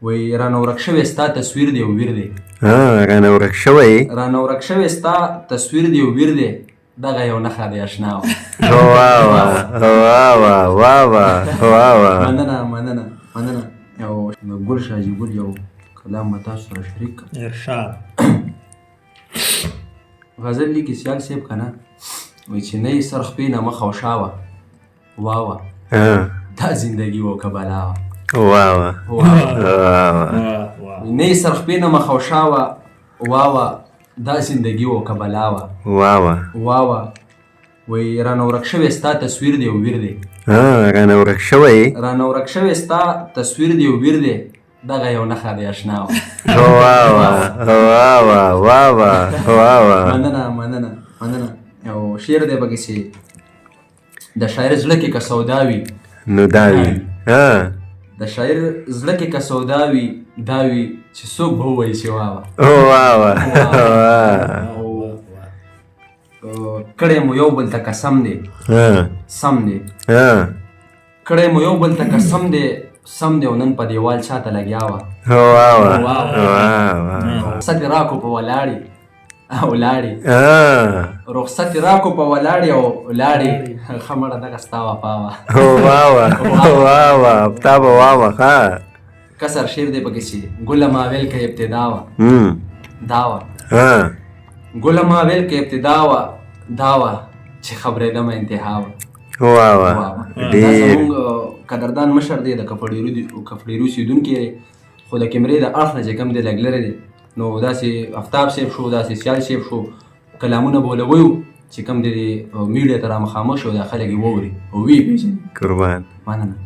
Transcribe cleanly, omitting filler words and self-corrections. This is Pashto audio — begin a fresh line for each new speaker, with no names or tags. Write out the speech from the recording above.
وایي رانه ورک شوی ستا تصویر دی او ویر دی.
رانه ورک شوی
ستا تصویر دی او ویر دی، دغه یو نښه دی اشنا. مننه. یو ګل شاجي ګل یو کلام به تاسو سره شریک کړم.
ارشاد
غزل لیکي سیال صاحب که نه، وایي چې نه یې سر خپې نه مخ او شا وه، واوه دا زندګي و که بلا وه. نه یې سر خپې نه مخ او شا وه، واوه دا زندګي و که بلا وه. وایي رانه ورک شوی ستا تصویر دی او ویر دی.
رانه ورک شوی
ستا تصویر دی او ویر دی، دغه یو نښه دی اشنا. مننه. یو شعر دی پکې چې د شاعر زړه کې که سودا وي
نو دا وي.
د شاعر زړه کې که سودا وي دا وي چې څوک به ووایي چې واوه. کړی مو یو بل ته قسم دی کړی مو یو بل ته قسم دی سم دی او نن په دیوال چاته لګیا وه. رخصت راکو په ولاړې رخصت راکو په ولاړې او ولاړې ښه مړه دغه ستا وفا وه. کسر شعر دی پکې چې ګله ماویل که ابتدا وه دا وه، ګله ماویل که ابتدا وه دا وه چې خبرېدمه انتها وه. دا زمونږ قدردان مشر دی، د کفړېرو اوسېدونکی دی، خو د کیمرې د اړخ نه چې کوم دی لږ لرې دی. نو داسې افتاب صاحب شو، داسې سیال صاحب شو، کلامونه به ولګویو چې کوم دی میډیا ته را مخامخ شو، دا خلک یې واوري او ویې پېژني.
قربان
مننه.